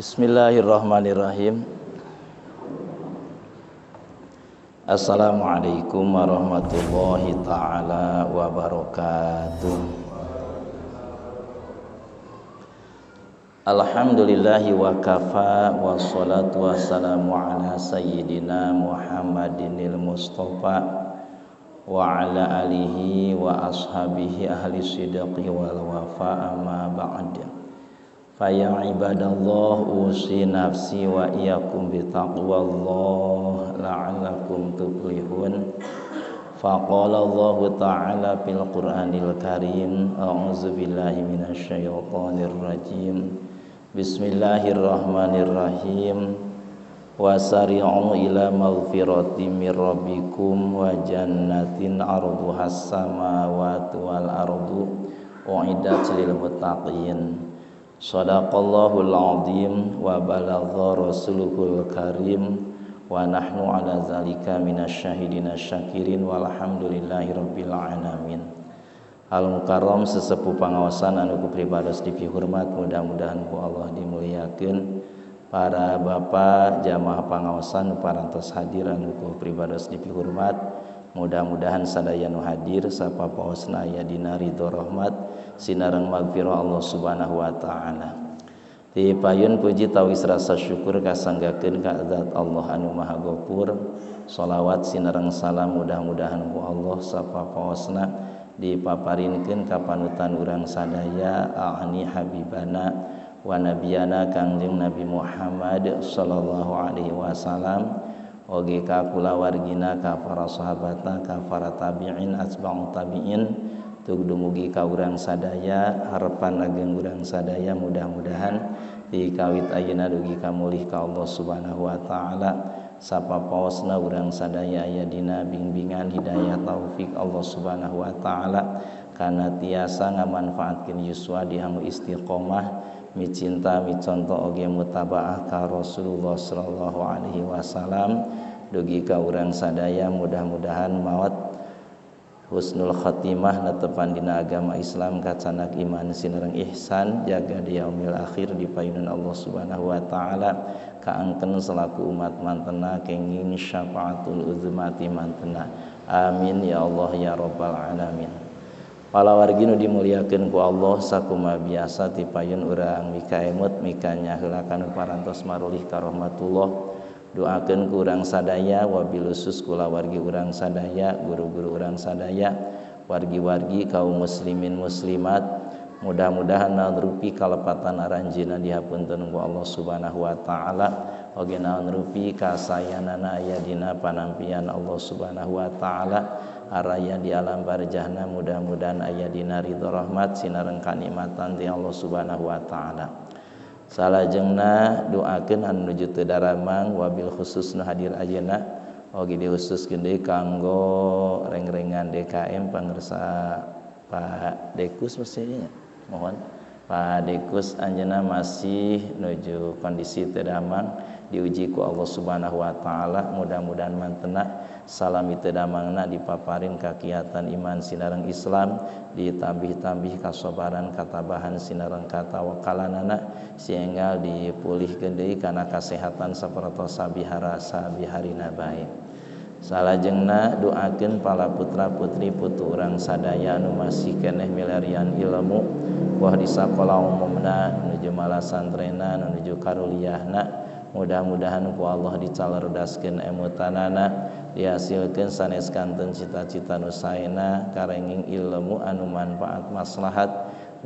Bismillahirrahmanirrahim. Assalamualaikum warahmatullahi ta'ala wabarakatuh. Alhamdulillahi wa kafa, wassalatu wassalamu ala sayyidina Muhammadinil Mustafa wa ala alihi wa ashabihi ahli sidqi wal wafa, amma ba'd. Faya ibadallah, usi nafsi wa iyakum bitaqwallah la'allakum tuflihun. Faqala Allah ta'ala fil Qur'anil Karim, a'udzu billahi minasyaitonir rajim. Bismillahirrahmanirrahim. Wasari'u ila maghfiratin mir rabbikum wa jannatin 'arduhas samawati wal ardu u'iddat lil muttaqin. Shadaqallahul azim wa balagha rasuluhul karim wa nahnu ala zalika minasyahidina syakirin walhamdulillahi rabbil alamin. Al mukarram sesepuh pangawasan anu ku pribados dipihormat, mudah-mudahan ku Allah dimuliakeun. Para bapak jamaah pangawasan parantos hadir anu ku pribados dipihormat, mudah-mudahan sadaya nu hadir sapapaosna aya dina ridho rahmat sinareng magfirah Allah Subhanahu wa taala. Ti payun puji tawis rasa syukur kasanggakeun ka zat Allah anu Maha Ghafur. Shalawat sinareng salam mudah-mudahan ku Allah sapapaosna dipaparinkeun ka panutan urang sadaya ahni habibana wa nabiyana Kangjeng Nabi Muhammad sallallahu alaihi wasallam. Oge ka kulawargina, ka para sahabatna, ka para tabi'in, atba'u tabi'in, tug dumugi ka urang sadaya, harapan ageng urang sadaya mudah-mudahan di kawit ayeuna dugi ka mulih ka Allah Subhanahu wa taala. Sapapaosna urang sadaya aya dina bimbingan hidayah taufik Allah Subhanahu wa taala kana tiasa ngamanfaatkeun yuswa di anu istiqomah micinta miconto oge mutabaah ka Rasulullah sallallahu alaihi wasallam. Dugi ka urang sadaya mudah-mudahan maot husnul khatimah netepan dina agama Islam kacanak iman sinareng ihsan jaga di yaumil akhir di payunan Allah Subhanahu wa taala kaangkeun selaku umat mantena kenging syafaatul uzmati mantena. Amin ya Allah ya rabbal alamin. Palawargi nu dimuliakeun ku Allah sakuma biasa ti payun urang mika emut mika nyaheula kana parantos marulih ka rahmatullah. Doakeun ku urang sadaya wabil khusus kula wargi urang sadaya, guru-guru urang sadaya, wargi-wargi kaum muslimin muslimat, mudah-mudahan naon rupi kalepatan aranjeunna dihapunten ku Allah Subhanahu wa taala. Oge naon rupi kasayanana aya dina panampian Allah Subhanahu wa taala. Araya di alam barzahna mudah-mudahan aya dina ridho rahmat sinareng kanikmatan ti Allah Subhanahu wa taala. Salajengna doakeun anu nuju teu daramang wabil khusus nu hadir ayeuna oge dihususkeun deui kanggo reng-rengan DKM pangresa Pak Dekus mestinya. Mohon Pak Dekus anjeunna masih nuju kondisi teu damang diuji ku Allah Subhanahu wa taala, mudah-mudahan mantena salami teu damangna dipaparin kakiatan iman sinareng Islam, ditambih-tambih kasabaran katabahan sinareng katawakalanana sehingga dipulihkeun deui kana kasehatan sapertos sabihara sabiharina bae. Salajengna doakeun para putra-putri putu urang sadaya anu masih keneh milarian ilmu wah di sakola umumna nuju malasantrena nuju karuliahna. Mudah-mudahan ku Allah dicalerdaskeun emutanana, dihasilkeun sanes kanten cita-cita nu saena karenging ilmu anu manfaat maslahat.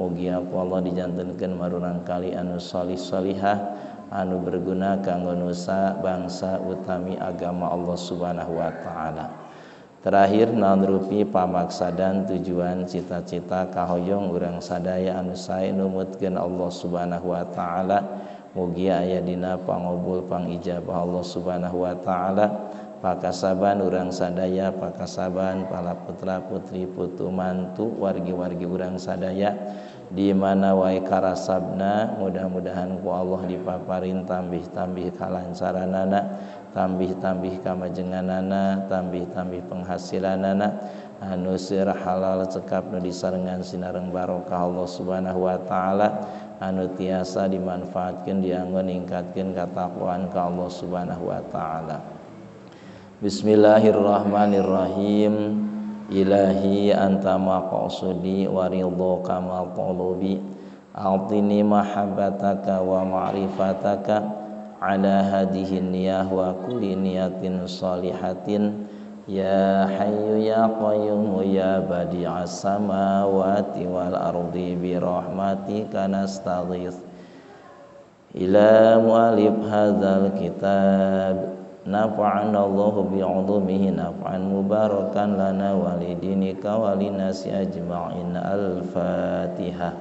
Mugi ku Allah dijantenkeun marurang kali anu shalih-shalihah anu berguna kanggo nusa bangsa utami agama Allah Subhanahu wa taala. Terakhir naon rupi pamaksadan tujuan cita-cita kahoyong urang sadaya anu sae numutkeun Allah Subhanahu wa taala. Mugi aya dina pangobul pangijabah Allah Subhanahu wa taala. Pakasaban urang sadaya, pakasaban para putra putri putu mantu wargi-wargi urang sadaya di mana wae karasabna, mudah-mudahan ku Allah dipaparin tambih-tambih kalancaranana, tambih-tambih kamajenganana, tambih-tambih penghasilanana, anu seueur halal cekap nu disarengan sinareng barokah Allah Subhanahu wa taala, anu tiasa dimanfaatkeun dianggo ningkatkeun katakwaan ka Allah Subhanahu wa taala. Bismillahirrahmanirrahim. Ilahi anta maqsudi wa ridhaka maqlubi, a'tini mahabbataka wa ma'rifataka ala hadhihi niyah wa kulli niyatin shalihatin ya hayyu ya qayyum ya badi'as samawati wal ardi bi rahmatika nastaghits. Ila mu'allif hadzal kitab nafa'ana Allahu bi'ulumihi naf'an mubarakan lana walidinika walinasi ajma'in. Al-Fatihah.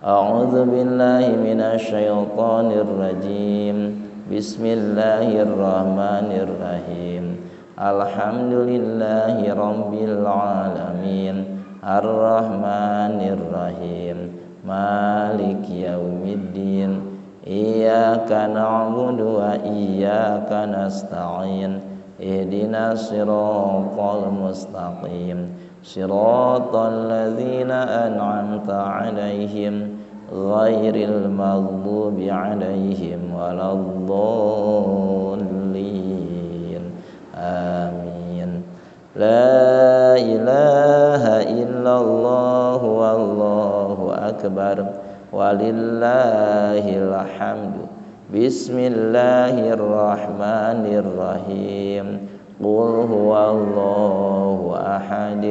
A'udzu billahi minasyaitonir rajim. Bismillahirrahmanirrahim. Alhamdulillahi rabbil alamin. Ar-Rahmanir Rahim. Maliki yaumiddin. Iyyaka na'budu wa iyyaka nasta'in. Ihdinas siratal mustaqim. Siratal ladzina an'amta 'alaihim ghairil maghdubi 'alaihim waladdallin. Amin. La ilaha illallah wallahu akbar. Walillahil hamdu. Bismillahirrahmanirrahim. Qul huwallahu ahad.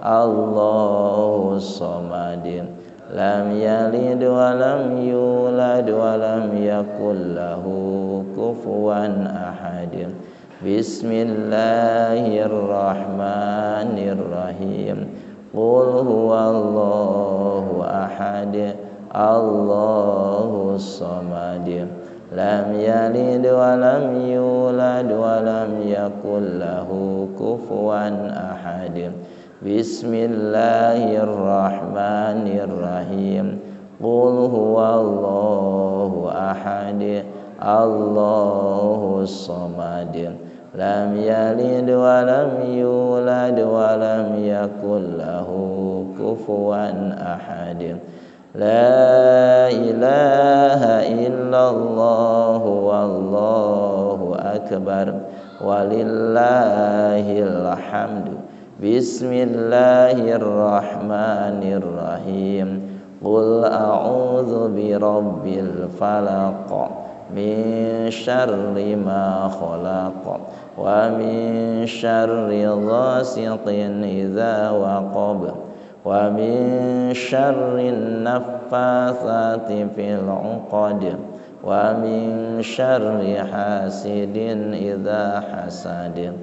Allahus samad. Lam yalid wa lam yulad wa lam yakul lahu kufuwan ahad. Bismillahirrahmanirrahim. Qul huwallahu ahad. Allahus samad. Lam yalid wa lam yulad wa lam yakul lahu kufuwan ahad. Bismillahirrahmanirrahim. Qul huwallahu ahad. Allahus samad. Lam yalid wa lam yulad wa lam yakul lahu kufuwan ahad. La ilaha illallah wallahu akbar. Walillahil hamdu. Bismillahirrahmanirrahim. Qul a'udzu birabbil falaq min syarri ma khalaq wa min syarri ghasiqin idza waqab wa min syarrin naffatsati fil 'uqad wa min syarri hasidin idza hasad.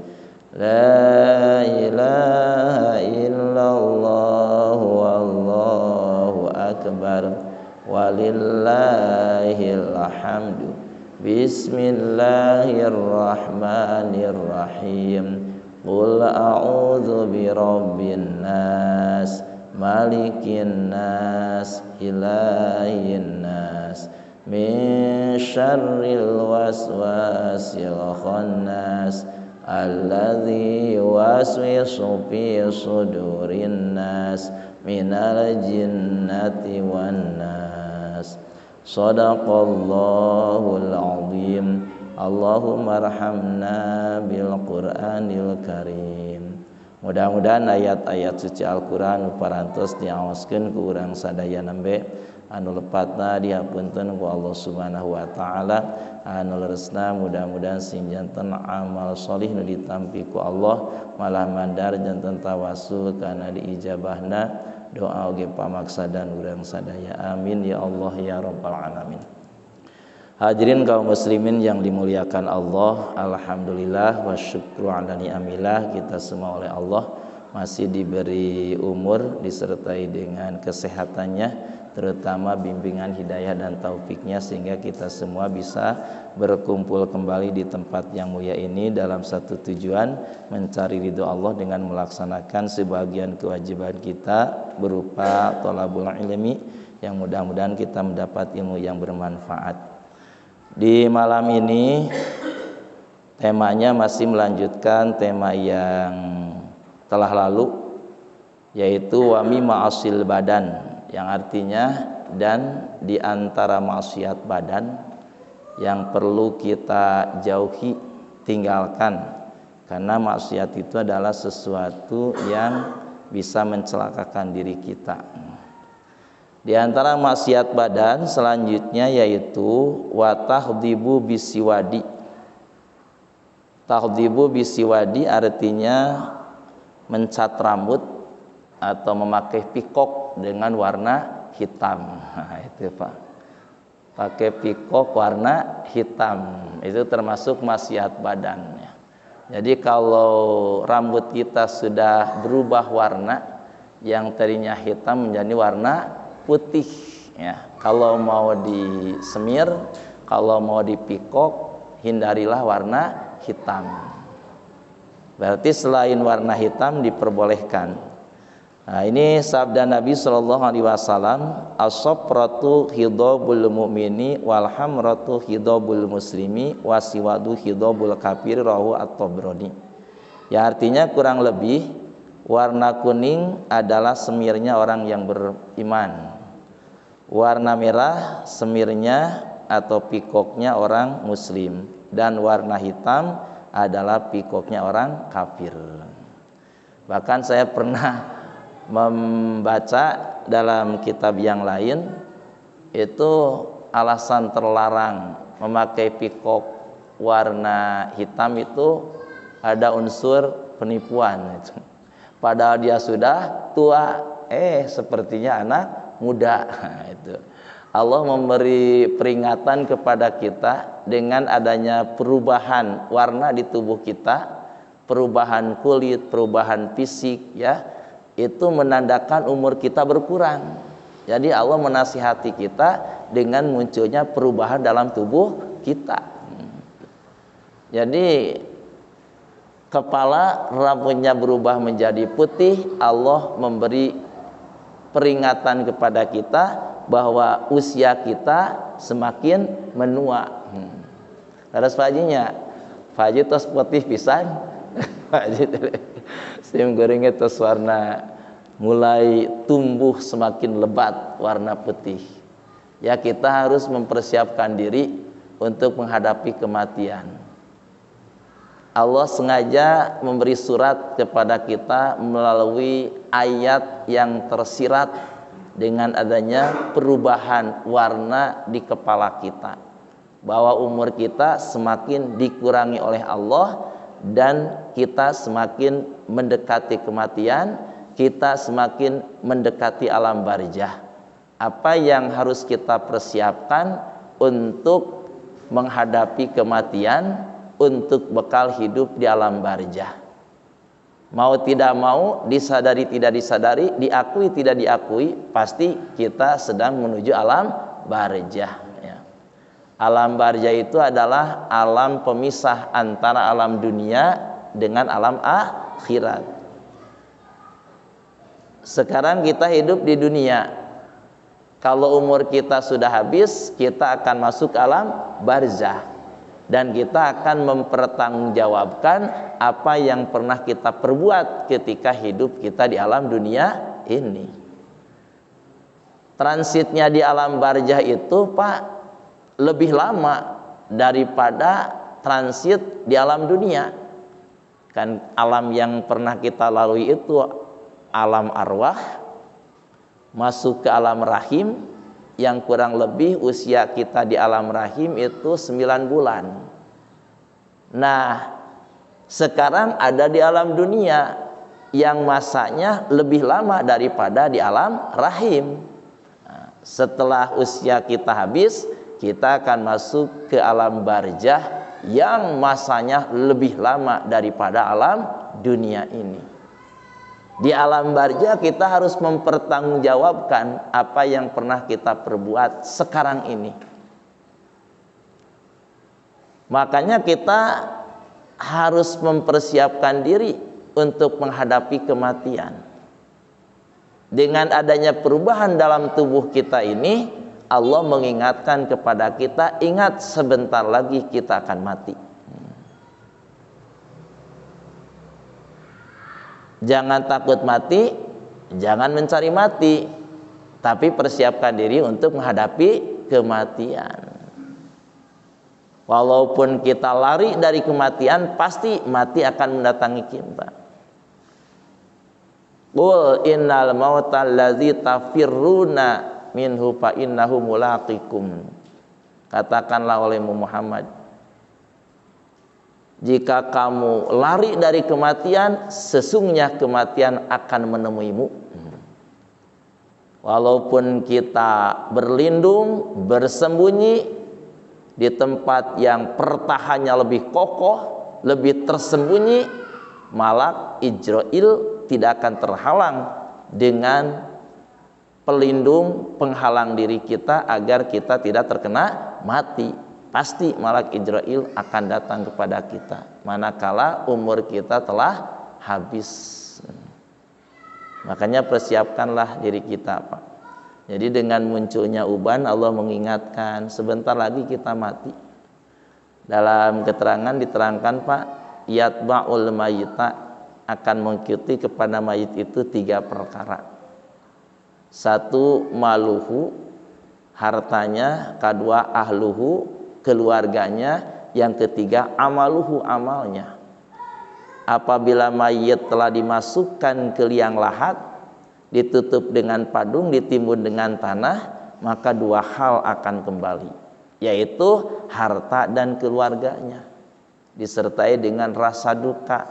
La ilaha illallah wallahu akbar. Walillahil hamdu. Bismillahirrahmanirrahim. Qul a'udzu birabbin nas, malikin nas, ilahin nas, min syarril waswasil khannas, alladzi yuwaswisu fi sudurin nas, minal jinnati wan nas. Shadaqallahul azim. Allahumma arhamna bil Qur'anil Karim. Mudah-mudahan ayat-ayat suci Al-Qur'an parantos diaoskeun ku urang sadaya nembe, anu lepatna dihapunten ku Allah Subhanahu wa taala, anu leresna mudah-mudahan sing janten amal sholih nu ditampi ku Allah malah mandar janten tawasul kana diijabahna doa oge pamaksadan urang sadaya. Amin ya Allah ya rabbal alamin. Hadirin kaum muslimin yang dimuliakan Allah, alhamdulillah wa syukru ala ni'amillah, kita semua oleh Allah masih diberi umur disertai dengan kesehatannya, terutama bimbingan hidayah dan taufiknya, sehingga kita semua bisa berkumpul kembali di tempat yang mulia ini dalam satu tujuan, mencari ridho Allah dengan melaksanakan sebagian kewajiban kita berupa thalabul ilmi, yang mudah-mudahan kita mendapat ilmu yang bermanfaat. Di malam ini temanya masih melanjutkan tema yang telah lalu, yaitu wa mi ma'asil badan, yang artinya dan di antara maksiat badan yang perlu kita jauhi, tinggalkan, karena maksiat itu adalah sesuatu yang bisa mencelakakan diri kita. Di antara maksiat badan selanjutnya yaitu wa tahdhibu bisiwadi. Tahdhibu bisiwadi artinya mencat rambut atau memakai pikok dengan warna hitam. Nah, itu Pak. Pakai pikok warna hitam itu termasuk maksiat badan. Jadi kalau rambut kita sudah berubah warna, yang tadinya hitam menjadi warna putih, ya. Kalau mau disemir, kalau mau dipikok, hindarilah warna hitam. Berarti selain warna hitam diperbolehkan. Nah, ini sabda Nabi Shallallahu Alaihi Wasallam, as-safratu hidabul mu'mini wal hamratu hidabul muslimi wasiwadu hidabul kafir, rawahu at-Tabrani. Ya, artinya kurang lebih warna kuning adalah semirnya orang yang beriman, warna merah semirnya atau pikoknya orang muslim, dan warna hitam adalah pikoknya orang kafir. Bahkan saya pernah membaca dalam kitab yang lain, itu alasan terlarang memakai pikok warna hitam itu ada unsur penipuan. Padahal dia sudah tua, sepertinya anak muda. Itu Allah memberi peringatan kepada kita dengan adanya perubahan warna di tubuh kita, perubahan kulit, perubahan fisik, ya. Itu menandakan umur kita berkurang. Jadi Allah menasihati kita dengan munculnya perubahan dalam tubuh kita. Jadi kepala rambutnya berubah menjadi putih, Allah memberi peringatan kepada kita bahwa usia kita semakin menua. Terus fajinya, faji tos putih pisan, faji sim goringnya tos warna mulai tumbuh semakin lebat warna putih. Ya, kita harus mempersiapkan diri untuk menghadapi kematian. Allah sengaja memberi surat kepada kita melalui ayat yang tersirat dengan adanya perubahan warna di kepala kita, bahwa umur kita semakin dikurangi oleh Allah dan kita semakin mendekati kematian, kita semakin mendekati alam barzah. Apa yang harus kita persiapkan untuk menghadapi kematian, untuk bekal hidup di alam barzah. Mau tidak mau, disadari tidak disadari, diakui tidak diakui, pasti kita sedang menuju alam barzah, ya. Alam barzah itu adalah alam pemisah antara alam dunia dengan alam akhirat. Sekarang kita hidup di dunia. Kalau umur kita sudah habis, kita akan masuk alam barzah, dan kita akan mempertanggungjawabkan apa yang pernah kita perbuat ketika hidup kita di alam dunia ini. Transitnya di alam barzah itu, Pak, lebih lama daripada transit di alam dunia. Kan alam yang pernah kita lalui itu alam arwah, masuk ke alam rahim, yang kurang lebih usia kita di alam rahim itu 9 bulan. Nah, sekarang ada di alam dunia yang masanya lebih lama daripada di alam rahim. Nah, setelah usia kita habis, kita akan masuk ke alam barzah yang masanya lebih lama daripada alam dunia ini. Di alam barzah kita harus mempertanggungjawabkan apa yang pernah kita perbuat sekarang ini. Makanya kita harus mempersiapkan diri untuk menghadapi kematian. Dengan adanya perubahan dalam tubuh kita ini, Allah mengingatkan kepada kita, ingat sebentar lagi kita akan mati. Jangan takut mati, jangan mencari mati, tapi persiapkan diri untuk menghadapi kematian. Walaupun kita lari dari kematian, pasti mati akan mendatangi kita. Qul innal mautal ladzi tafirruna minhu fa innahu mulaqikum. Katakanlah oleh Muhammad, jika kamu lari dari kematian, sesungguhnya kematian akan menemuimu. Walaupun kita berlindung, bersembunyi di tempat yang pertahannya lebih kokoh, lebih tersembunyi, malak Ijrail tidak akan terhalang dengan pelindung penghalang diri kita agar kita tidak terkena mati. Pasti malak Ijrail akan datang kepada kita manakala umur kita telah habis. Makanya persiapkanlah diri kita, Pak. Jadi dengan munculnya uban, Allah mengingatkan sebentar lagi kita mati. Dalam keterangan diterangkan, Pak, yatba'ul mayita, akan mengikuti kepada mayit itu 3 perkara. 1, maluhu, hartanya. 2, ahluhu, keluarganya. Yang 3, amaluhu, amalnya. Apabila mayit telah dimasukkan ke liang lahat, ditutup dengan padung, ditimbun dengan tanah, maka 2 hal akan kembali, yaitu harta dan keluarganya, disertai dengan rasa duka,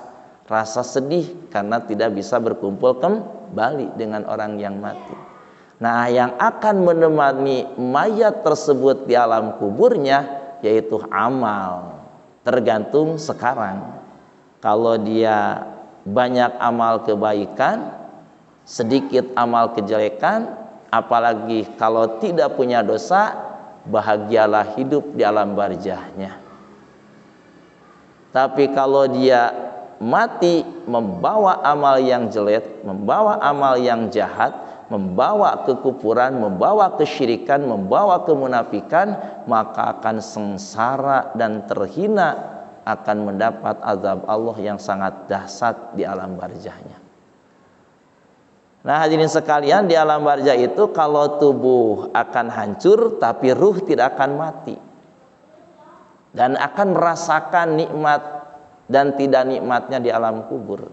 rasa sedih karena tidak bisa berkumpul kembali dengan orang yang mati. Nah, yang akan menemani mayat tersebut di alam kuburnya yaitu amal. Tergantung sekarang. Kalau dia banyak amal kebaikan, sedikit amal kejelekan, apalagi kalau tidak punya dosa, bahagialah hidup di alam barzahnya. Tapi kalau dia mati membawa amal yang jelek, membawa amal yang jahat, membawa kekufuran, membawa kesyirikan, membawa kemunafikan, maka akan sengsara dan terhina, akan mendapat azab Allah yang sangat dahsyat di alam barzahnya. Nah, hadirin sekalian, di alam barzah itu kalau tubuh akan hancur tapi ruh tidak akan mati, dan akan merasakan nikmat dan tidak nikmatnya di alam kubur.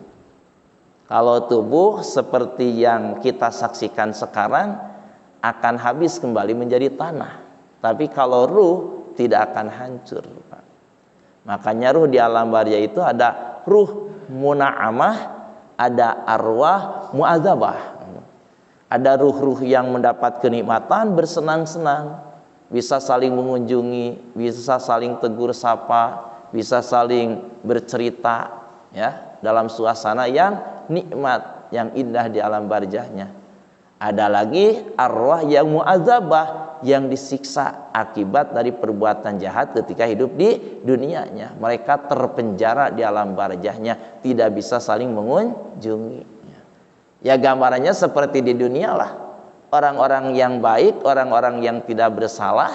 Kalau tubuh seperti yang kita saksikan sekarang akan habis kembali menjadi tanah, tapi kalau ruh tidak akan hancur, Pak. Makanya ruh di alam barzah itu ada ruh muna'amah, ada arwah mu'adzabah. Ada ruh-ruh yang mendapat kenikmatan bersenang-senang, bisa saling mengunjungi, bisa saling tegur sapa, bisa saling bercerita, ya, dalam suasana yang nikmat, yang indah di alam barzahnya. Ada lagi arwah yang mu'adzabah, yang disiksa akibat dari perbuatan jahat ketika hidup di dunianya. Mereka terpenjara di alam barzahnya, tidak bisa saling mengunjungi. Ya, gambarannya seperti di dunia lah. Orang-orang yang baik, orang-orang yang tidak bersalah,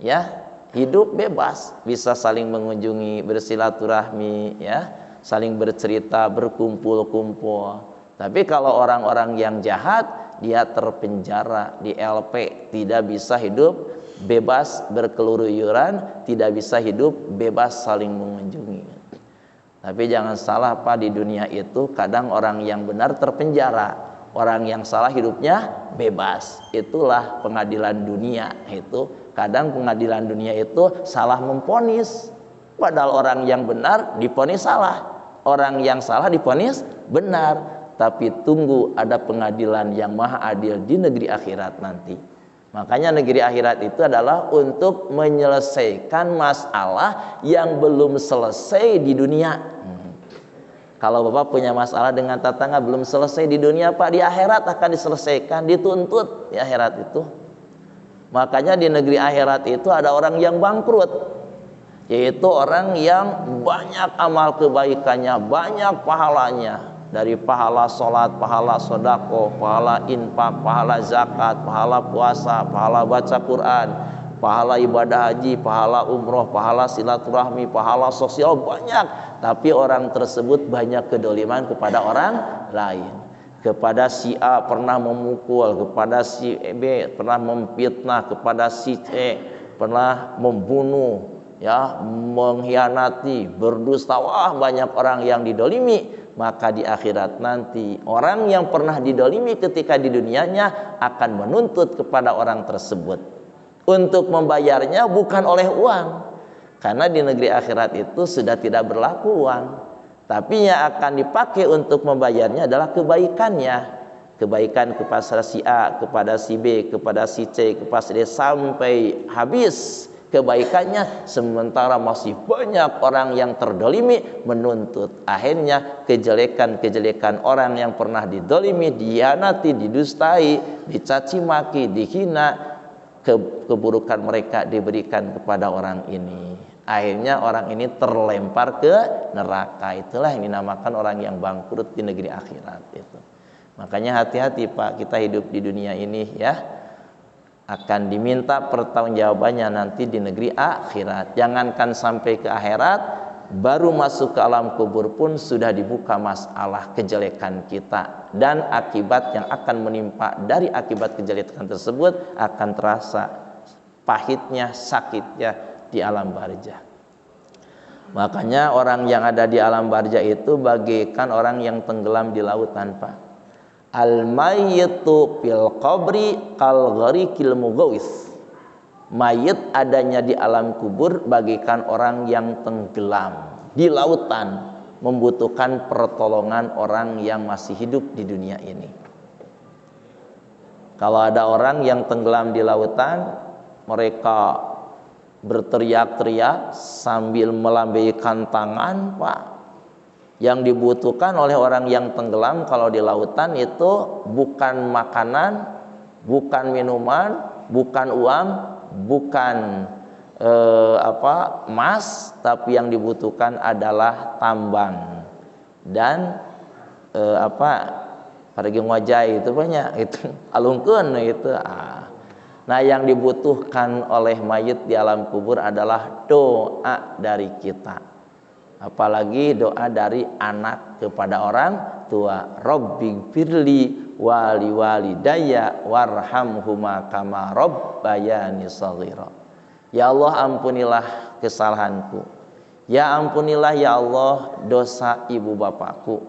ya, hidup bebas, bisa saling mengunjungi, bersilaturahmi, ya, saling bercerita, berkumpul-kumpul. Tapi kalau orang-orang yang jahat, dia terpenjara di LP, tidak bisa hidup bebas berkeluyuran, tidak bisa hidup bebas saling mengunjungi. Tapi jangan salah, Pak, di dunia itu kadang orang yang benar terpenjara, orang yang salah hidupnya bebas. Itulah pengadilan dunia itu. Kadang pengadilan dunia itu salah memponis, padahal orang yang benar diponis salah, orang yang salah diponis benar. Tapi tunggu ada pengadilan yang maha adil di negeri akhirat nanti. Makanya negeri akhirat itu adalah untuk menyelesaikan masalah yang belum selesai di dunia. Kalau Bapak punya masalah dengan tetangga belum selesai di dunia, Pak, di akhirat akan diselesaikan, dituntut di akhirat itu. Makanya di negeri akhirat itu ada orang yang bangkrut, yaitu orang yang banyak amal kebaikannya, banyak pahalanya, dari pahala sholat, pahala sodako, pahala infak, pahala zakat, pahala puasa, pahala baca Quran, pahala ibadah haji, pahala umroh, pahala silaturahmi, pahala sosial banyak. Tapi orang tersebut banyak kedoliman kepada orang lain. Kepada si A pernah memukul, kepada si B pernah memfitnah, kepada si C pernah membunuh, ya, mengkhianati, berdusta. Wah, banyak orang yang didolimi. Maka di akhirat nanti orang yang pernah didolimi ketika di dunianya akan menuntut kepada orang tersebut untuk membayarnya bukan oleh uang, karena di negeri akhirat itu sudah tidak berlaku uang, tapi yang akan dipakai untuk membayarnya adalah kebaikannya. Kebaikan kepada si A, kepada si B, kepada si C, kepada si D, sampai habis kebaikannya, sementara masih banyak orang yang terdolimi menuntut. Akhirnya kejelekan-kejelekan orang yang pernah didolimi, dihianati, didustai, dicaci maki, dihina, keburukan mereka diberikan kepada orang ini. Akhirnya orang ini terlempar ke neraka. Itulah yang dinamakan orang yang bangkrut di negeri akhirat itu. Makanya hati-hati Pak, kita hidup di dunia ini ya, akan diminta pertanggungjawabannya nanti di negeri akhirat. Jangankan sampai ke akhirat, baru masuk ke alam kubur pun sudah dibuka masalah kejelekan kita, dan akibat yang akan menimpa dari akibat kejelekan tersebut akan terasa pahitnya, sakitnya di alam barzah. Makanya orang yang ada di alam barzah itu bagaikan orang yang tenggelam di lautan Pak. Al-mayyitu fil qabri kal gharikil mughawis. Mayit adanya di alam kubur bagaikan orang yang tenggelam di lautan, membutuhkan pertolongan orang yang masih hidup di dunia ini. Kalau ada orang yang tenggelam di lautan, mereka berteriak-teriak sambil melambaikan tangan, Pak. Yang dibutuhkan oleh orang yang tenggelam kalau di lautan itu bukan makanan, bukan minuman, bukan uang, bukan emas, tapi yang dibutuhkan adalah tambang dan parigi wajah itu banyak itu alungkeun itu. Nah, yang dibutuhkan oleh mayit di alam kubur adalah doa dari kita. Apalagi doa dari anak kepada orang tua. Rabbighfirli wali walidayya warhamhuma kama rabbayani shaghira. Ya Allah, ampunilah kesalahanku. Ya ampunilah ya Allah dosa ibu bapakku.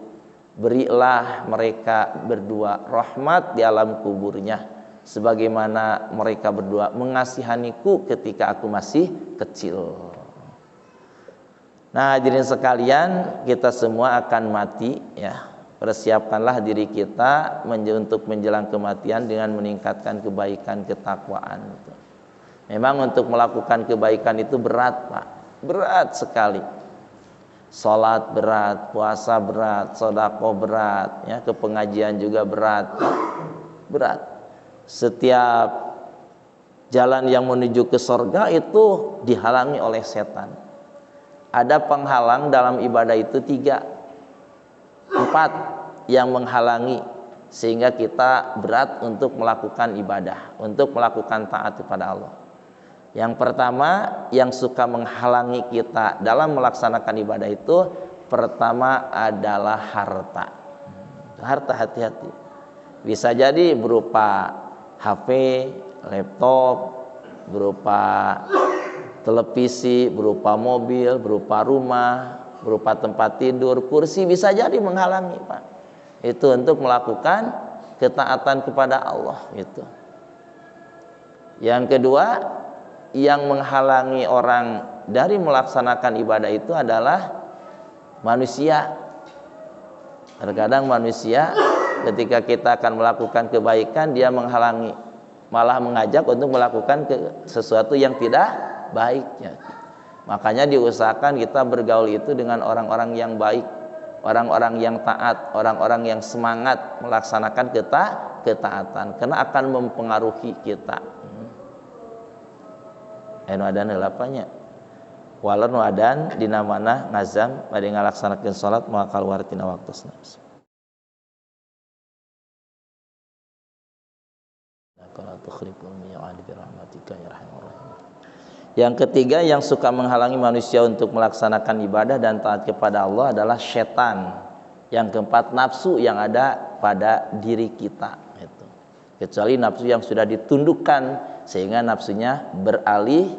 Berilah mereka berdua rahmat di alam kuburnya, sebagaimana mereka berdua mengasihaniku ketika aku masih kecil. Nah, hadirin sekalian, kita semua akan mati ya. Persiapkanlah diri kita untuk menjelang kematian dengan meningkatkan kebaikan, ketakwaan. Memang untuk melakukan kebaikan itu berat, Pak. Berat sekali. Salat berat, puasa berat, sedekah berat, ya, ke pengajian juga berat. Pak. Berat. Setiap jalan yang menuju ke surga itu dihalangi oleh setan. Ada penghalang dalam ibadah itu 3, 4 yang menghalangi sehingga kita berat untuk melakukan ibadah, untuk melakukan taat kepada Allah. Yang pertama yang suka menghalangi kita dalam melaksanakan ibadah itu, pertama adalah harta. Harta, hati-hati. Bisa jadi berupa HP, laptop, berupa televisi, berupa mobil, berupa rumah, berupa tempat tidur, kursi, bisa jadi menghalangi, Pak. Itu untuk melakukan ketaatan kepada Allah itu. Yang kedua, yang menghalangi orang dari melaksanakan ibadah itu adalah manusia. Terkadang manusia ketika kita akan melakukan kebaikan, dia menghalangi, malah mengajak untuk melakukan sesuatu yang tidak baiknya. Makanya diusahakan kita bergaul itu dengan orang-orang yang baik, orang-orang yang taat, orang-orang yang semangat melaksanakan ketaatan, karena akan mempengaruhi kita. Anu adan lapanya walan wadan dina mana ngazam bade ngalaksanakeun salat moal kaluar tina waktosna. tukhliful mi'ad bi rahmatika ya arhamar rahimin. Yang ketiga yang suka menghalangi manusia untuk melaksanakan ibadah dan taat kepada Allah adalah setan. Yang keempat, nafsu yang ada pada diri kita itu. Kecuali nafsu yang sudah ditundukkan sehingga nafsunya beralih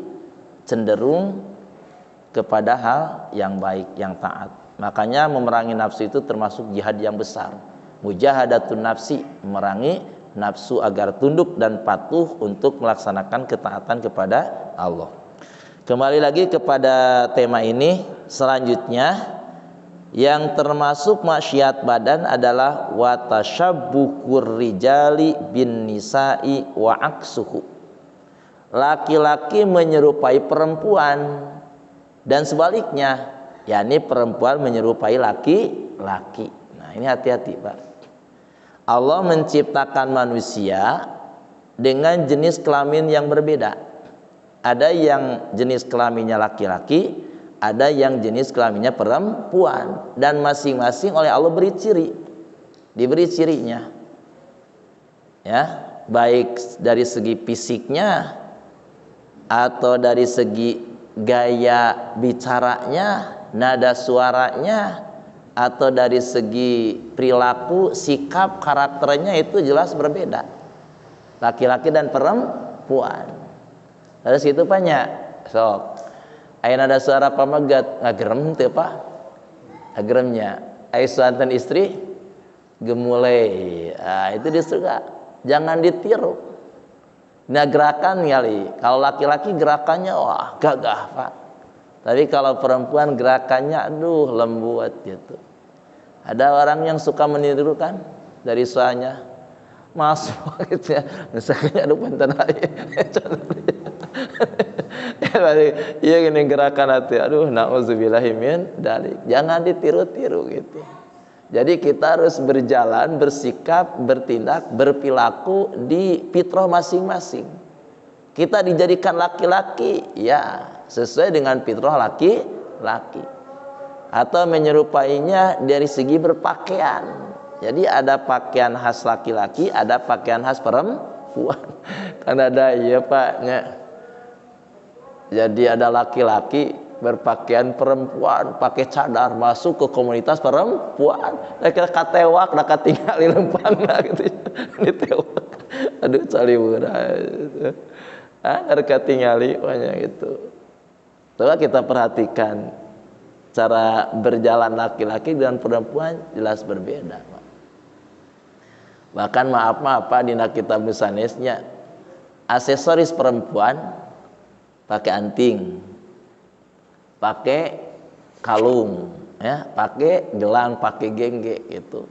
cenderung kepada hal yang baik, yang taat. Makanya memerangi nafsu itu termasuk jihad yang besar. Mujahadatun nafsi, memerangi nafsu agar tunduk dan patuh untuk melaksanakan ketaatan kepada Allah. Kembali lagi kepada tema ini, selanjutnya yang termasuk maksiat badan adalah wa tashabbuhur rijali bin nisa'i wa aksuhu. Laki-laki menyerupai perempuan dan sebaliknya, yakni perempuan menyerupai laki-laki. Nah, ini hati-hati, Pak. Allah menciptakan manusia dengan jenis kelamin yang berbeda. Ada yang jenis kelaminnya laki-laki, ada yang jenis kelaminnya perempuan, dan masing-masing oleh Allah beri ciri, diberi cirinya, ya, baik dari segi fisiknya atau dari segi gaya bicaranya, nada suaranya, atau dari segi perilaku, sikap, karakternya itu jelas berbeda, laki-laki dan perempuan. Terus itu banyak sok ayeuna ada suara pamegat ngagerem teu Pak, ngageremnya aya suanten istri gemulai, itu di surga. Jangan ditiru. Nah, gerakan kali, kalau laki-laki gerakannya wah gagah Pak, tapi kalau perempuan gerakannya aduh lembut gitu. Ada orang yang suka meniru kan dari suaranya, mas gitu ya, misalnya aduh punten iya gini gerakan hati, aduh na'udzubillahi min dzalik. Jangan ditiru-tiru gitu. Jadi kita harus berjalan, bersikap, bertindak, berperilaku di fitrah masing-masing. Kita dijadikan laki-laki, ya sesuai dengan fitrah laki-laki. Atau menyerupainya dari segi berpakaian. Jadi ada pakaian khas laki-laki, ada pakaian khas perempuan. Kan ada iya Pak, ya. Jadi ada laki-laki berpakaian perempuan, pakai cadar masuk ke komunitas perempuan. Mereka katewak, nak tinggal di lempang lah gitu. Ditewak. Aduh caliwura. Mereka tinggali banyak gitu. Coba kita perhatikan cara berjalan laki-laki dan perempuan jelas berbeda. Bahkan maaf Pak, dina kitab nusanesnya aksesoris perempuan pakai anting, pakai kalung, ya, pakai gelang, pakai gengge gitu.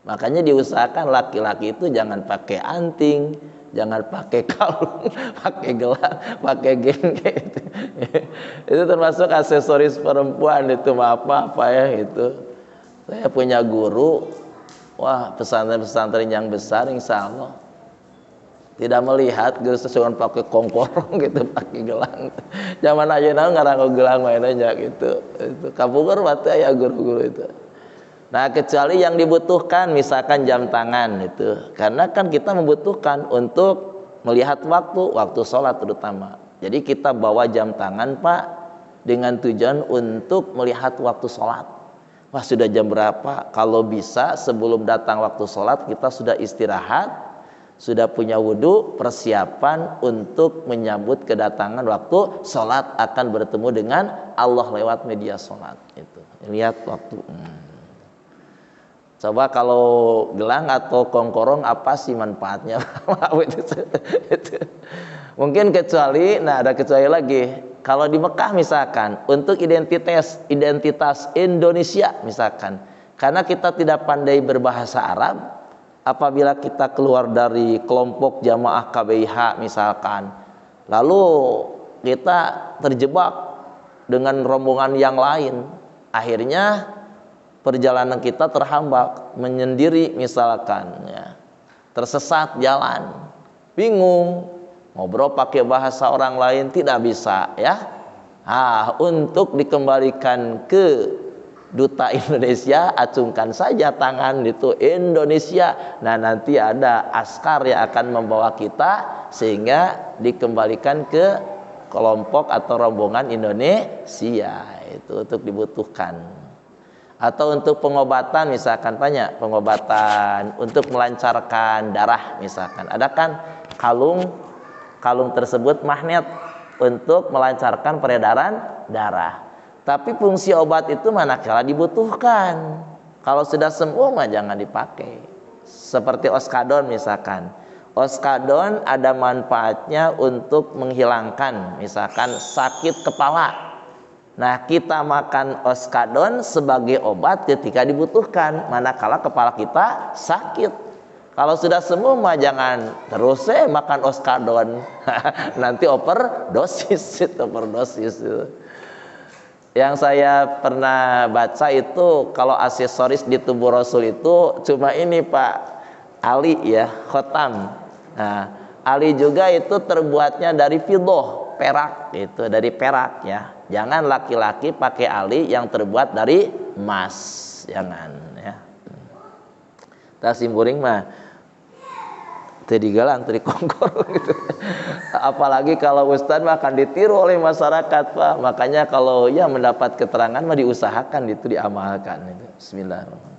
Makanya diusahakan laki-laki itu jangan pakai anting, jangan pakai kalung, pakai gelang, pakai gengge. Itu termasuk aksesoris perempuan itu, maaf ya itu. Saya punya guru, wah pesantren-pesantren yang besar insya Allah tidak melihat guru sesuatu pakai kongkorong gitu, pakai gelang. Zaman ayeuna ngarang gelang mainnya gitu. Itu kapukur mati ya guru-guru itu. Nah, kecuali yang dibutuhkan misalkan jam tangan itu. Karena kan kita membutuhkan untuk melihat waktu sholat terutama. Jadi kita bawa jam tangan Pak dengan tujuan untuk melihat waktu sholat. Wah, sudah jam berapa? Kalau bisa sebelum datang waktu sholat kita sudah istirahat, sudah punya wudhu, persiapan untuk menyambut kedatangan waktu sholat, akan bertemu dengan Allah lewat media sholat itu. Lihat waktu. Coba kalau gelang atau kongkorong apa sih manfaatnya? Mungkin kecuali, nah ada kecuali lagi. Kalau di Mekah misalkan untuk identitas Indonesia misalkan, karena kita tidak pandai berbahasa Arab, apabila kita keluar dari kelompok jamaah KBIH misalkan, lalu kita terjebak dengan rombongan yang lain, akhirnya perjalanan kita terhambat, menyendiri misalkan, ya, tersesat jalan, bingung, ngobrol pakai bahasa orang lain tidak bisa, ya. Untuk dikembalikan ke duta Indonesia, acungkan saja tangan itu Indonesia. Nah, nanti ada askar yang akan membawa kita sehingga dikembalikan ke kelompok atau rombongan Indonesia. Itu untuk dibutuhkan. Atau untuk pengobatan, misalkan banyak pengobatan untuk melancarkan darah, misalkan ada kan kalung tersebut magnet untuk melancarkan peredaran darah. Tapi fungsi obat itu manakala dibutuhkan. Kalau sudah sembuh mah jangan dipakai. Seperti oskadon misalkan. Oskadon ada manfaatnya untuk menghilangkan misalkan sakit kepala. Nah, kita makan oskadon sebagai obat ketika dibutuhkan manakala kepala kita sakit. Kalau sudah sembuh mah jangan terus makan oskadon. Nanti overdosis. Yang saya pernah baca itu kalau aksesoris di tubuh Rasul itu cuma ini Pak, Ali ya, khotam. Nah, Ali juga itu terbuatnya dari fiddah, perak, itu dari perak ya. Jangan laki-laki pakai ali yang terbuat dari emas, jangan ya. Tasimburing mah tadi galang, tadi kongkor gitu. Apalagi kalau ustadz mah akan ditiru oleh masyarakat Pak. Makanya kalau ya mendapat keterangan mah diusahakan itu diamalkan itu. Bismillahirrahmanirrahim.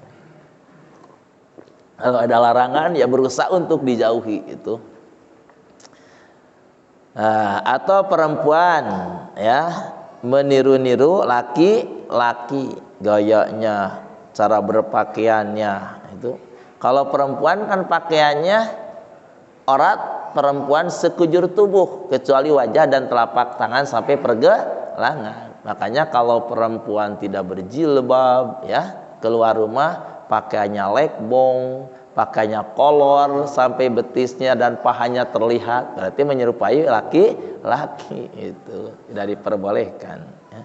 Kalau ada larangan ya berusaha untuk dijauhi itu. Nah, atau perempuan ya meniru-niru laki-laki gayanya, cara berpakaiannya itu. Kalau perempuan kan pakaiannya aurat perempuan sekujur tubuh kecuali wajah dan telapak tangan sampai pergelangan. Makanya kalau perempuan tidak berjilbab ya keluar rumah pakaiannya lekbong, pakaiannya kolor sampai betisnya dan pahanya terlihat, berarti menyerupai laki-laki, itu tidak diperbolehkan ya.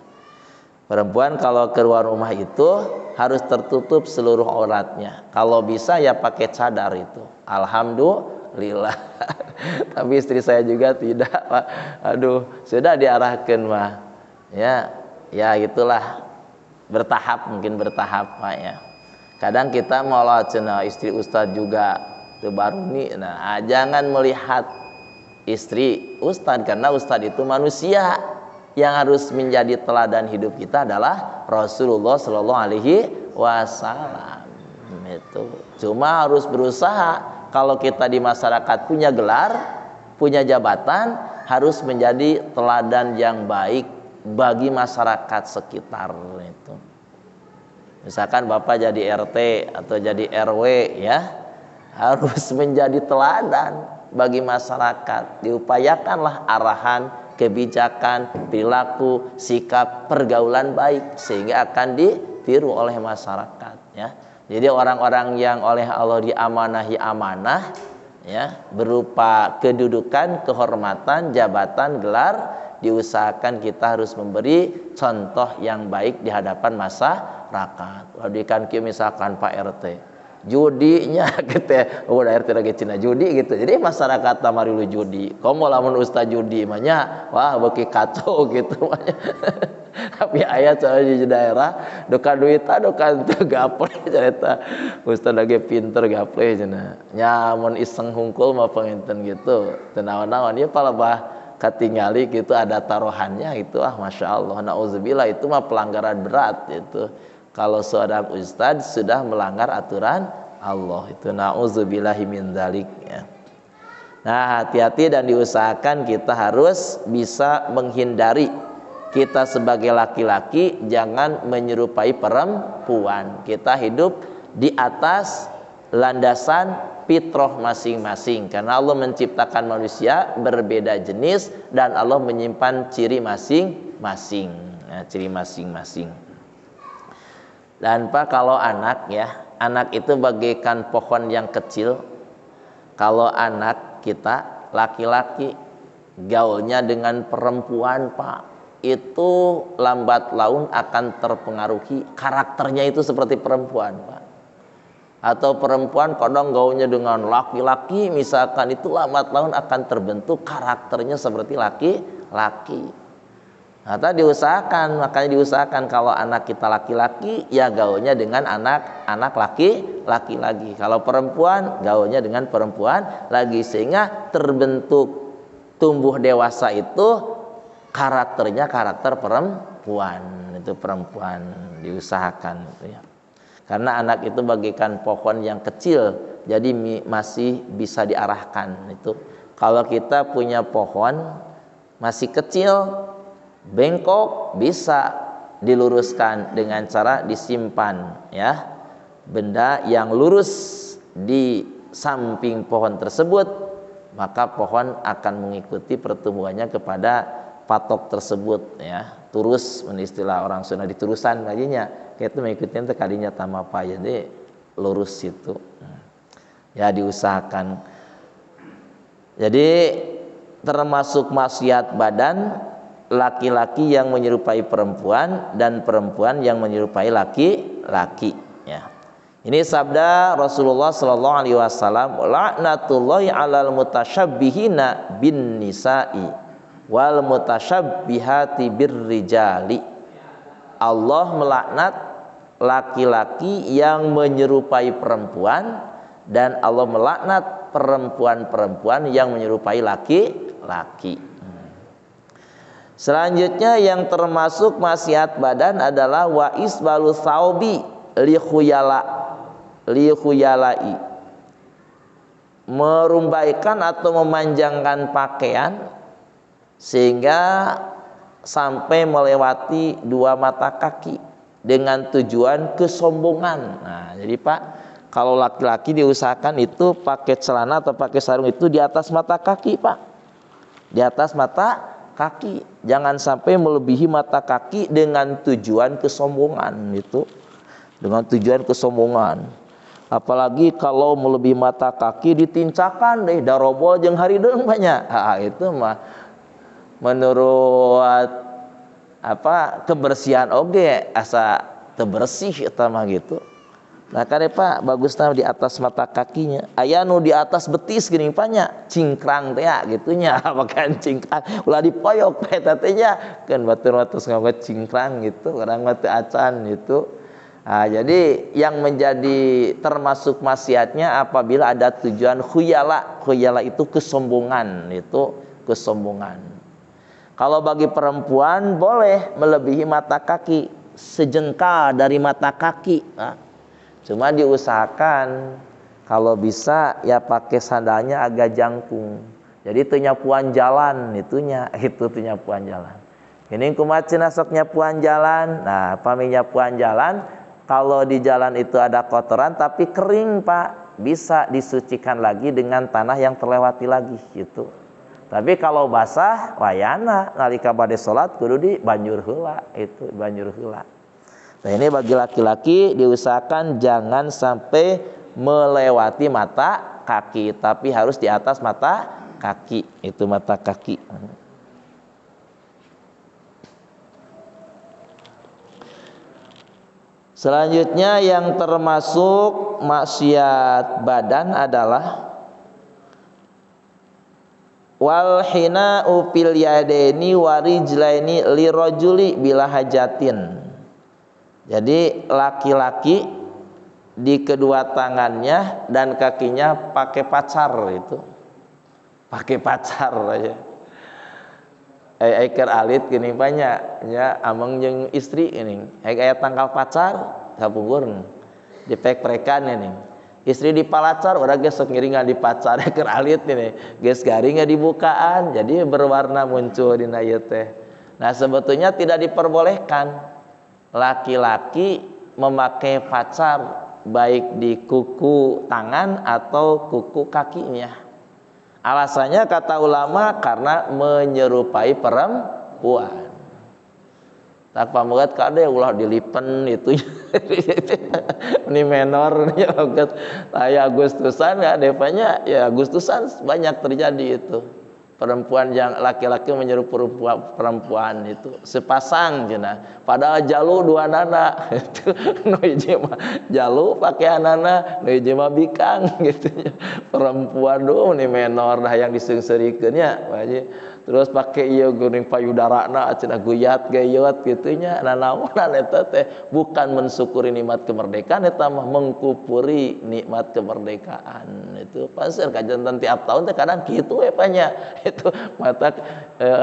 Perempuan kalau keluar rumah itu harus tertutup seluruh auratnya. Kalau bisa ya pakai cadar itu. Alhamdulillah. Tapi istri saya juga tidak, Pak. Aduh, sudah diarahkan mah. Ya itulah, bertahap, mungkin bertahap Pak ya. Kadang kita mau cenah istri ustadz juga itu baru nih. Nah, jangan melihat istri ustadz karena ustadz itu manusia. Yang harus menjadi teladan hidup kita adalah Rasulullah Shallallahu Alaihi Wasallam. Itu cuma harus berusaha. Kalau kita di masyarakat punya gelar, punya jabatan, harus menjadi teladan yang baik bagi masyarakat sekitar itu. Misalkan Bapak jadi RT atau jadi RW ya, harus menjadi teladan bagi masyarakat. Diupayakanlah arahan, kebijakan, perilaku, sikap, pergaulan baik sehingga akan ditiru oleh masyarakat ya. Jadi orang-orang yang oleh Allah diamanahi amanah ya, berupa kedudukan, kehormatan, jabatan, gelar, diusahakan kita harus memberi contoh yang baik di hadapan masyarakat. Kalau dikan misalkan Pak RT judinya gitu ya, udah RT lagi Cina judi gitu, jadi masyarakat tamarilu judi, komo lamun ustaz judi mahnya, wah beki kacau gitu mahnya. Tapi ayat soal di daerah doka duita doka itu gaple cerita ustaz lagi pinter gaple cina nyamun iseng hungkul mah penginten gitu tenawan-nawan ya palebah katingali gitu ada taruhannya itu masya Allah, nauzubillah, itu mah pelanggaran berat itu. Kalau seorang ustadz sudah melanggar aturan Allah, itu nauzubillahi min dzalik ya. Nah, hati-hati dan diusahakan kita harus bisa menghindari. Kita sebagai laki-laki jangan menyerupai perempuan. Kita hidup di atas landasan fitrah masing-masing karena Allah menciptakan manusia berbeda jenis dan Allah menyimpan ciri masing-masing. Nah, ciri masing-masing. Dan Pak, kalau anak ya, anak itu bagaikan pohon yang kecil. Kalau anak kita laki-laki gaulnya dengan perempuan Pak, itu lambat laun akan terpengaruhi karakternya itu seperti perempuan Pak. Atau perempuan kadang gaulnya dengan laki-laki misalkan, itu lambat laun akan terbentuk karakternya seperti laki-laki. Atau diusahakan, makanya diusahakan kalau anak kita laki-laki ya gaulnya dengan anak laki-laki lagi. Kalau perempuan gaulnya dengan perempuan lagi, sehingga terbentuk tumbuh dewasa itu karakternya karakter perempuan. Itu perempuan diusahakan gitu ya. Karena anak itu bagaikan pohon yang kecil, jadi masih bisa diarahkan itu. Kalau kita punya pohon masih kecil, bengkok, bisa diluruskan dengan cara disimpan ya benda yang lurus di samping pohon tersebut, maka pohon akan mengikuti pertumbuhannya kepada patok tersebut ya, turus istilah orang Sunda, diturusan kajinya kayak itu mengikuti kadinya tamapa, jadi lurus itu ya diusahakan. Jadi termasuk maksiat badan laki-laki yang menyerupai perempuan dan perempuan yang menyerupai laki-laki ya. Ini sabda Rasulullah sallallahu alaihi wasallam, la'natullahi 'alal mutasyabbihina bin nisa'i wal mutasyabbihati birrijali. Allah melaknat laki-laki yang menyerupai perempuan dan Allah melaknat perempuan-perempuan yang menyerupai laki-laki. Selanjutnya yang termasuk maksiat badan adalah wa isbalu thawbi li khuyalai, merumbaikan atau memanjangkan pakaian sehingga sampai melewati dua mata kaki dengan tujuan kesombongan. Nah, jadi Pak, kalau laki-laki diusahakan itu pakai celana atau pakai sarung itu di atas mata kaki, Pak. Di atas mata kaki, jangan sampai melebihi mata kaki dengan tujuan kesombongan itu, dengan tujuan kesombongan. Apalagi kalau melebihi mata kaki ditincakan deh darobol jeung harideung banyak. Itu mah menurut kebersihan oge asa teu bersih eta mah gitu. Nah kade Pak bagusna di atas mata kakinya, aya nu di atas betis geuning panya cingkrang teh gitunya, makan cingkrang ulah dipoyok eta teh nya keun batur-batur nganggo cingkrang gitu, urang mah teu acan gitu. Nah, jadi yang menjadi termasuk maksiatnya apabila ada tujuan khuyala. Khuyala itu kesombongan, itu kesombongan. Kalau bagi perempuan boleh melebihi mata kaki, sejengkal dari mata kaki. Nah, cuma diusahakan kalau bisa ya pakai sandalnya agak jangkung. Jadi itu nyapuan jalan itunya, itu tuh nyapuan jalan. Ini kumaha cenah sok nyapuan jalan. Nah, pami nyapuan jalan, kalau di jalan itu ada kotoran tapi kering Pak, bisa disucikan lagi dengan tanah yang terlewati lagi gitu. Tapi kalau basah wayana nalika bade salat kudu di banjur heula, itu banjur heula. Nah, ini bagi laki-laki diusahakan jangan sampai melewati mata kaki, tapi harus di atas mata kaki, itu mata kaki. Selanjutnya yang termasuk maksiat badan adalah wal hina'u fil yadaini warijlaini lirajuli bila hajatin. Jadi laki-laki di kedua tangannya dan kakinya pakai pacar itu. Pakai pacar aja. Keur alit gini banyak ya amang jeung istri ini. Aya tangkal pacar kapungkur dipek-pekan ini. Istri dipalacar urang geus sok ngiringan dipacar keur alit ini. Geus garing dibukaan jadi berwarna muncul dina ieu teh. Nah, sebetulnya tidak diperbolehkan laki-laki memakai pacar baik di kuku tangan atau kuku kakinya. Alasannya kata ulama karena menyerupai perempuan. Tak pamugat kade ulah dilipen itu. Ini menor nya aya Agustusan ya devanya ya Agustusan banyak terjadi itu. Perempuan yang laki-laki menyerupai perempuan itu sepasang cenah. Padahal jalu dua nana itu nu hiji mah jalu pakai anana, nu hiji mah bikang gitu nya. Perempuan doh ini menor dah yang diseungseurikeun nya. terus pakai ieu geuning payudarana cenah guyat gayot gitunya. Nah naonan eta teh bukan mensyukuri nikmat kemerdekaan, eta mah mengkupuri nikmat kemerdekaan. Itu pasir kajantan tiap tahun teh kadang kitu we panya. Itu mata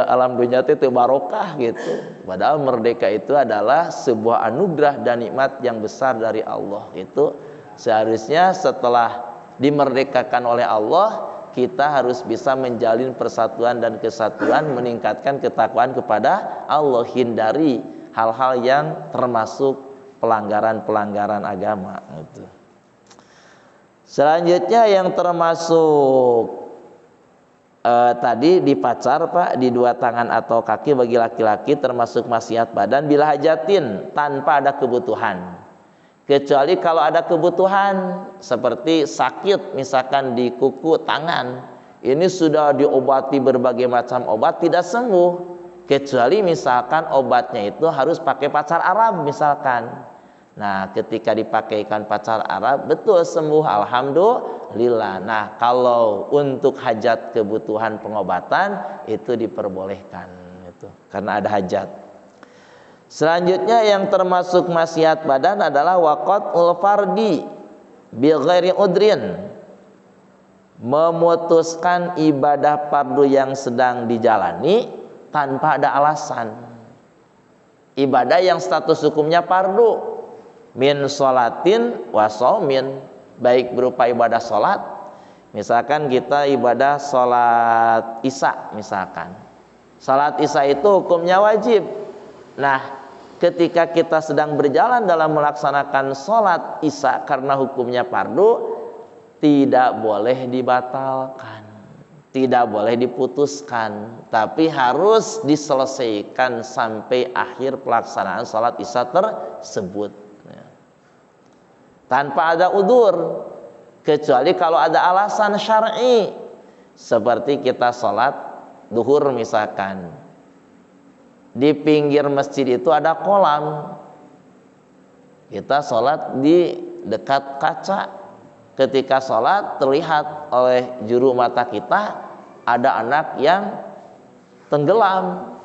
alam dunya teh teu barokah gitu. Padahal merdeka itu adalah sebuah anugerah dan nikmat yang besar dari Allah. Itu seharusnya setelah dimerdekakan oleh Allah, kita harus bisa menjalin persatuan dan kesatuan, meningkatkan ketakwaan kepada Allah, hindari hal-hal yang termasuk pelanggaran-pelanggaran agama gitu. Selanjutnya yang termasuk tadi dipacar Pak, di dua tangan atau kaki bagi laki-laki termasuk maksiat badan bila hajatin, tanpa ada kebutuhan. Kecuali kalau ada kebutuhan seperti sakit misalkan di kuku tangan, ini sudah diobati berbagai macam obat tidak sembuh, kecuali misalkan obatnya itu harus pakai pacar Arab misalkan. Nah ketika dipakaikan pacar Arab betul sembuh, alhamdulillah. Nah kalau untuk hajat kebutuhan pengobatan itu diperbolehkan itu, karena ada hajat. Selanjutnya yang termasuk maksiat badan adalah waqatul fardi bi ghairi udrin, memutuskan ibadah fardu yang sedang dijalani tanpa ada alasan. Ibadah yang status hukumnya fardu, min sholatin wa shaumin, baik berupa ibadah sholat, misalkan kita ibadah sholat isya misalkan. Sholat isya itu hukumnya wajib. Nah ketika kita sedang berjalan dalam melaksanakan sholat isya karena hukumnya fardu, tidak boleh dibatalkan, tidak boleh diputuskan, tapi harus diselesaikan sampai akhir pelaksanaan sholat isya tersebut tanpa ada udzur, kecuali kalau ada alasan syar'i, seperti kita sholat duhur misalkan, di pinggir masjid itu ada kolam, kita sholat di dekat kaca, ketika sholat terlihat oleh juru mata kita ada anak yang tenggelam.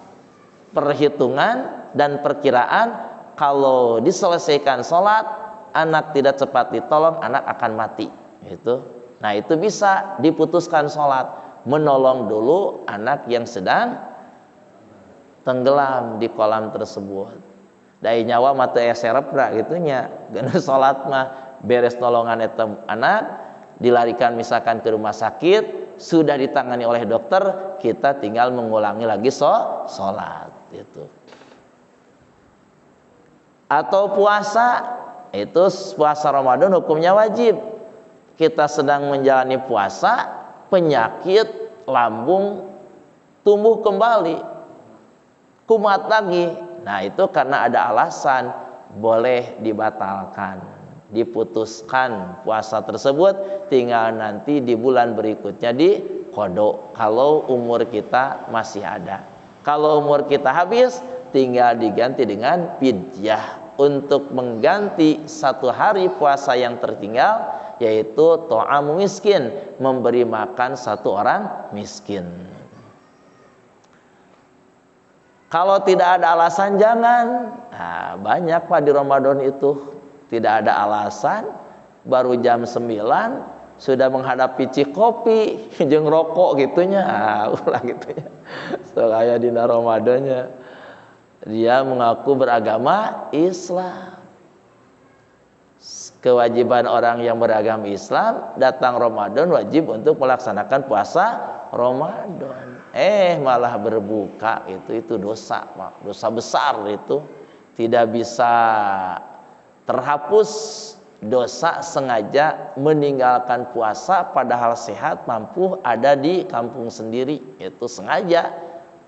Perhitungan dan perkiraan kalau diselesaikan sholat, anak tidak cepat ditolong, anak akan mati gitu. Nah itu bisa diputuskan sholat, menolong dulu anak yang sedang tenggelam di kolam tersebut. Dai nyawa mata serep gitunya, geuna salat mah beres nolongan eta anak, dilarikan misalkan ke rumah sakit, sudah ditangani oleh dokter, kita tinggal mengulangi lagi salat itu. Atau puasa, itu puasa Ramadan hukumnya wajib. Kita sedang menjalani puasa, penyakit lambung tumbuh kembali, kumat lagi. Nah itu karena ada alasan, boleh dibatalkan, diputuskan puasa tersebut, tinggal nanti di bulan berikutnya di qada kalau umur kita masih ada. Kalau umur kita habis, tinggal diganti dengan fidyah untuk mengganti satu hari puasa yang tertinggal, yaitu ta'amu miskin, memberi makan satu orang miskin. Kalau tidak ada alasan jangan. Nah, banyak Pak di Ramadan itu tidak ada alasan, baru jam 9 sudah menghadapi cikopi jeung rokok gitunya. Ulah gitunya. Soalnya di Ramadannya dia mengaku beragama Islam. Kewajiban orang yang beragama Islam datang Ramadan wajib untuk melaksanakan puasa Ramadan. Malah berbuka, itu dosa Pak, dosa besar itu. Tidak bisa terhapus dosa sengaja meninggalkan puasa padahal sehat, mampu, ada di kampung sendiri, itu sengaja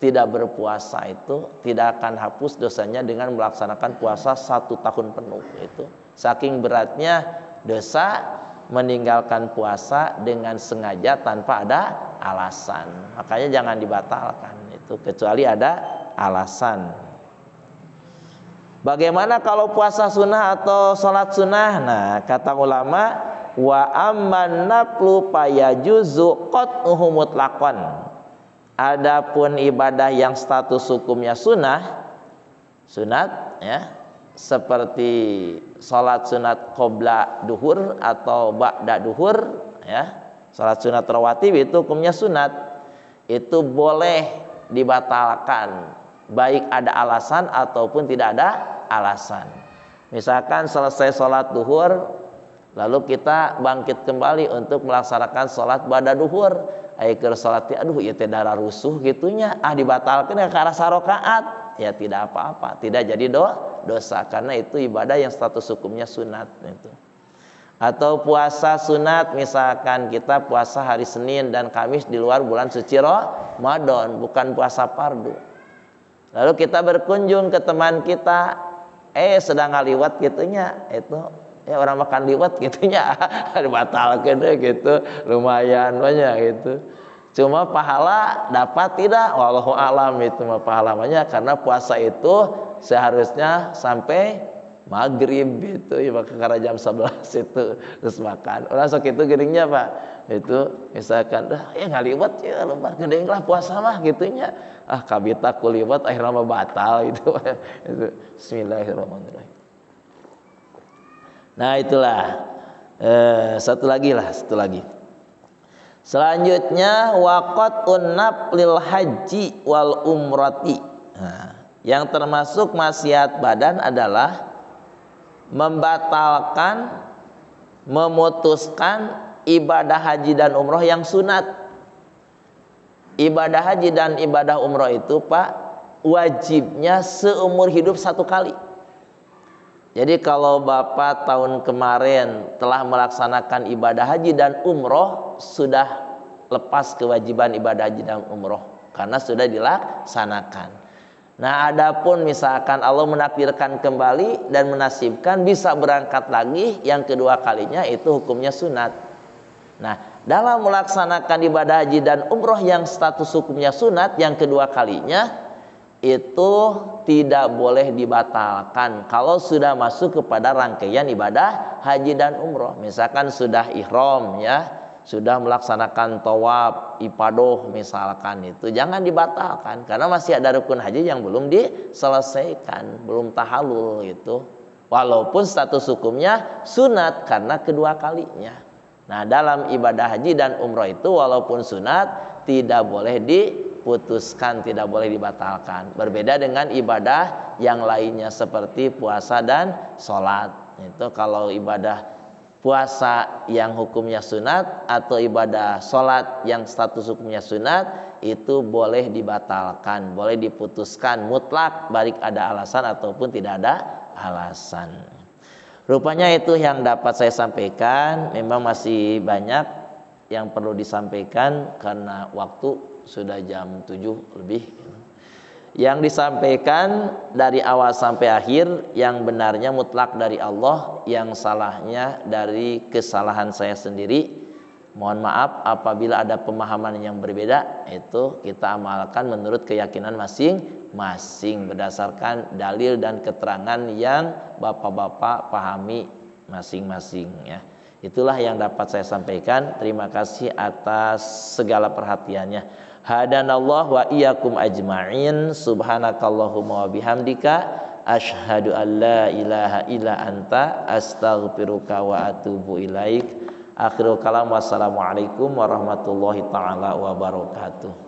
tidak berpuasa, itu tidak akan hapus dosanya dengan melaksanakan puasa 1 tahun penuh. Itu saking beratnya dosa meninggalkan puasa dengan sengaja tanpa ada alasan. Makanya jangan dibatalkan itu kecuali ada alasan. Bagaimana kalau puasa sunnah atau sholat sunnah? Nah kata ulama, wa amman naflu payajuzu qat'uhu mutlaqan. Adapun ibadah yang status hukumnya sunat ya, seperti salat sunat qabla duhur atau ba'da duhur ya, salat sunat rawatib itu hukumnya sunat, itu boleh dibatalkan baik ada alasan ataupun tidak ada alasan. Misalkan selesai salat duhur lalu kita bangkit kembali untuk melaksanakan salat ba'da duhur, keur salat aduh ieu teh dara rusuh gitunya, dibatalkan ke arah rakaat, ya tidak apa-apa, tidak jadi dosa karena itu ibadah yang status hukumnya sunat itu. Atau puasa sunat, misalkan kita puasa hari Senin dan Kamis di luar bulan suci Ramadan, bukan puasa fardu. Lalu kita berkunjung ke teman kita, sedang ngaliwat gitunya, itu ya orang makan liwat gitunya, dibatalkan gitu, lumayan banyak gitu. Cuma pahala dapat tidak, wallahu alam itu mah pahalanya, karena puasa itu seharusnya sampai maghrib gitu ya, maka karena jam 11 itu terus makan. Orang sok itu geringnya Pak, itu misalkan ya ngaliwat ya lebar geuning lah puasa mah gitunya. Kabita kuliwat akhirnya mah batal gitu. Itu bismillahirrahmanirrahim. Nah itulah satu lagi. Selanjutnya waqatun naflil haji wal umrati. Nah, yang termasuk maksiat badan adalah membatalkan, memutuskan ibadah haji dan umroh yang sunat. Ibadah haji dan ibadah umroh itu Pak, wajibnya seumur hidup satu kali. Jadi kalau Bapak tahun kemarin telah melaksanakan ibadah haji dan umroh, sudah lepas kewajiban ibadah haji dan umroh karena sudah dilaksanakan. Nah, adapun misalkan Allah menakdirkan kembali dan menasibkan bisa berangkat lagi yang kedua kalinya, itu hukumnya sunat. Nah, dalam melaksanakan ibadah haji dan umroh yang status hukumnya sunat yang kedua kalinya, itu tidak boleh dibatalkan kalau sudah masuk kepada rangkaian ibadah haji dan umroh. Misalkan sudah ihram ya, sudah melaksanakan tawaf ifadah misalkan, itu jangan dibatalkan karena masih ada rukun haji yang belum diselesaikan, belum tahallul gitu. Walaupun status hukumnya sunat karena kedua kalinya. Nah, dalam ibadah haji dan umroh itu walaupun sunat tidak boleh diputuskan, tidak boleh dibatalkan. Berbeda dengan ibadah yang lainnya seperti puasa dan sholat. Itu kalau ibadah puasa yang hukumnya sunat atau ibadah sholat yang status hukumnya sunat, itu boleh dibatalkan, boleh diputuskan mutlak baik ada alasan ataupun tidak ada alasan. Rupanya itu yang dapat saya sampaikan. Memang masih banyak yang perlu disampaikan karena waktu sudah jam 7 lebih. Yang disampaikan dari awal sampai akhir yang benarnya mutlak dari Allah, yang salahnya dari kesalahan saya sendiri. Mohon maaf apabila ada pemahaman yang berbeda, itu kita amalkan menurut keyakinan masing-masing berdasarkan dalil dan keterangan yang bapak-bapak pahami masing-masing ya. Itulah yang dapat saya sampaikan. Terima kasih atas segala perhatiannya. Hadanallahu wa iyyakum ajma'in. Subhanakallahumma wa bihamdika asyhadu an la ilaha illa anta astaghfiruka wa atubu ilaik. Akhirul kalam, wassalamualaikum warahmatullahi taala wabarakatuh.